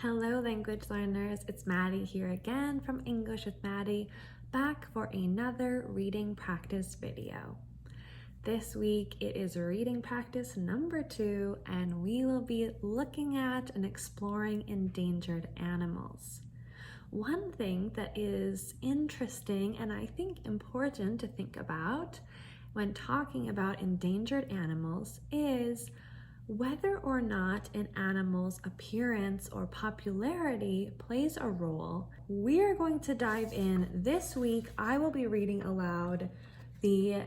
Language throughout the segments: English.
Hello language learners, it's Maddie here again from English with Maddie, back for another reading practice video. This week it is reading practice number 2 and we will be looking at and exploring endangered animals. One thing that is interesting and I think important to think about when talking about endangered animals is whether or not an animal's appearance or popularity plays a role. We are going to dive in this week. I will be reading aloud the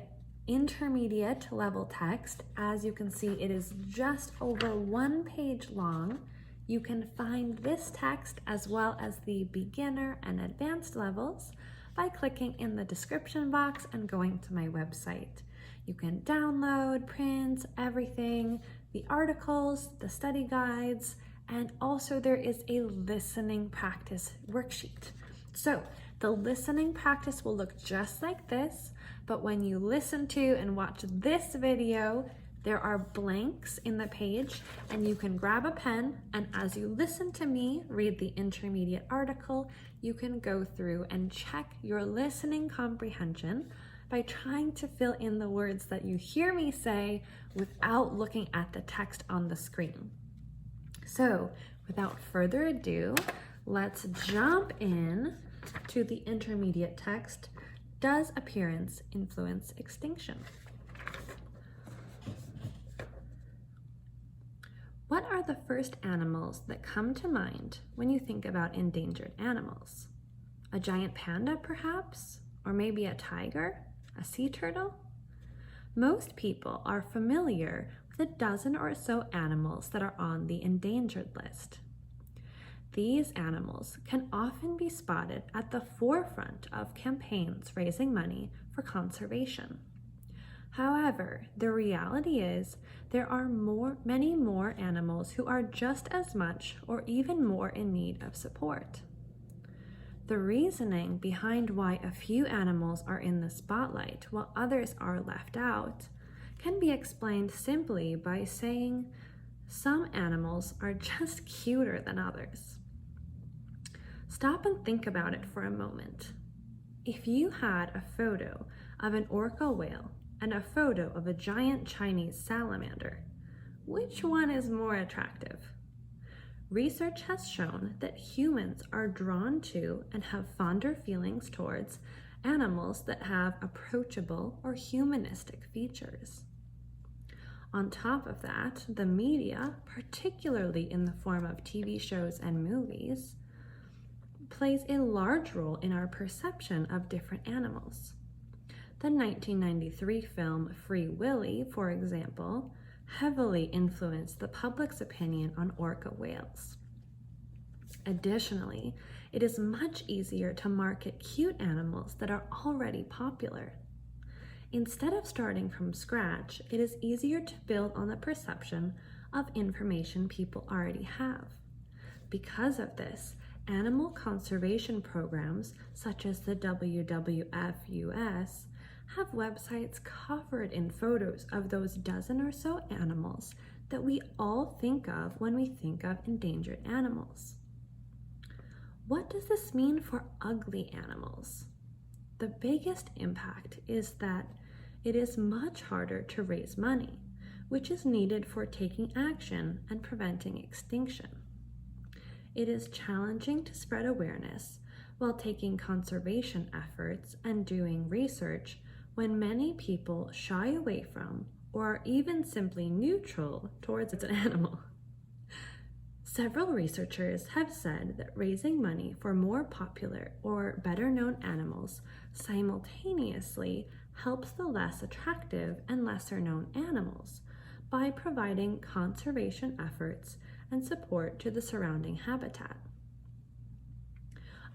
intermediate level text. As you can see, it is just over 1 page long. You can find this text as well as the beginner and advanced levels by clicking in the description box and going to my website. You can download, print, everything, the articles, the study guides, and also there is a listening practice worksheet. So the listening practice will look just like this, but when you listen to and watch this video, there are blanks in the page and you can grab a pen, and as you listen to me read the intermediate article, you can go through and check your listening comprehension by trying to fill in the words that you hear me say without looking at the text on the screen. So without further ado, let's jump in to the intermediate text. Does appearance influence extinction? What are the first animals that come to mind when you think about endangered animals? A giant panda, perhaps? Or maybe a tiger? A sea turtle? Most people are familiar with a dozen or so animals that are on the endangered list. These animals can often be spotted at the forefront of campaigns raising money for conservation. However, the reality is there are many more animals who are just as much or even more in need of support. The reasoning behind why a few animals are in the spotlight while others are left out can be explained simply by saying some animals are just cuter than others. Stop and think about it for a moment. If you had a photo of an orca whale and a photo of a giant Chinese salamander, which one is more attractive? Research has shown that humans are drawn to and have fonder feelings towards animals that have approachable or humanistic features. On top of that, the media, particularly in the form of TV shows and movies, plays a large role in our perception of different animals. The 1993 film Free Willy, for example, heavily influenced the public's opinion on orca whales. Additionally, it is much easier to market cute animals that are already popular. Instead of starting from scratch, it is easier to build on the perception of information people already have. Because of this, animal conservation programs such as the WWF US have websites covered in photos of those dozen or so animals that we all think of when we think of endangered animals. What does this mean for ugly animals? The biggest impact is that it is much harder to raise money, which is needed for taking action and preventing extinction. It is challenging to spread awareness while taking conservation efforts and doing research when many people shy away from or are even simply neutral towards an animal. Several researchers have said that raising money for more popular or better known animals simultaneously helps the less attractive and lesser known animals by providing conservation efforts and support to the surrounding habitat.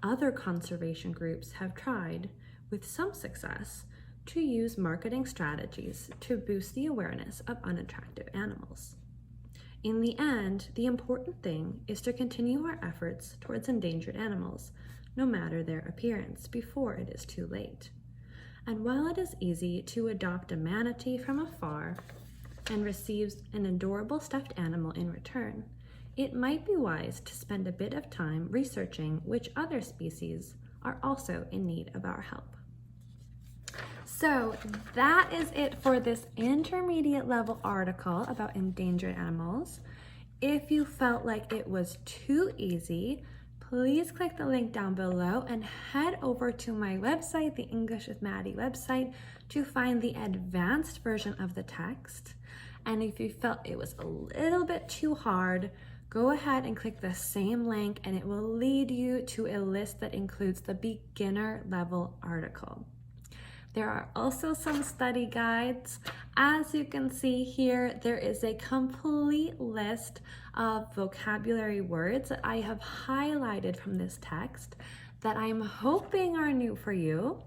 Other conservation groups have tried, with some success, to use marketing strategies to boost the awareness of unattractive animals. In the end, the important thing is to continue our efforts towards endangered animals, no matter their appearance, before it is too late. And while it is easy to adopt a manatee from afar and receive an adorable stuffed animal in return, it might be wise to spend a bit of time researching which other species are also in need of our help. So that is it for this intermediate level article about endangered animals. If you felt like it was too easy, please click the link down below and head over to my website, the English with Maddie website, to find the advanced version of the text. And if you felt it was a little bit too hard, go ahead and click the same link and it will lead you to a list that includes the beginner level article. There are also some study guides. As you can see here, there is a complete list of vocabulary words that I have highlighted from this text that I'm hoping are new for you.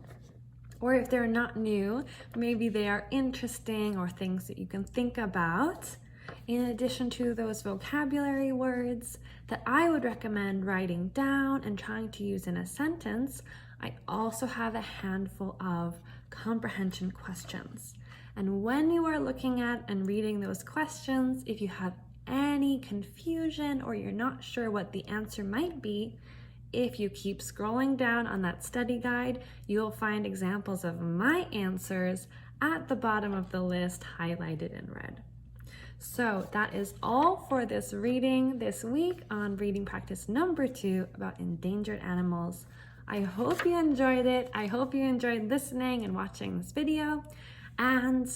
Or if they're not new, maybe they are interesting or things that you can think about. In addition to those vocabulary words that I would recommend writing down and trying to use in a sentence, I also have a handful of comprehension questions. And when you are looking at and reading those questions, if you have any confusion or you're not sure what the answer might be, if you keep scrolling down on that study guide, you'll find examples of my answers at the bottom of the list highlighted in red. So that is all for this reading this week on reading practice number 2 about endangered animals. I hope you enjoyed it. I hope you enjoyed listening and watching this video. And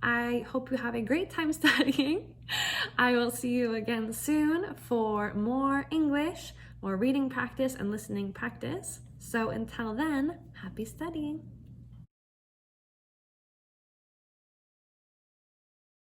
I hope you have a great time studying. I will see you again soon for more English, more reading practice and listening practice. So until then, happy studying.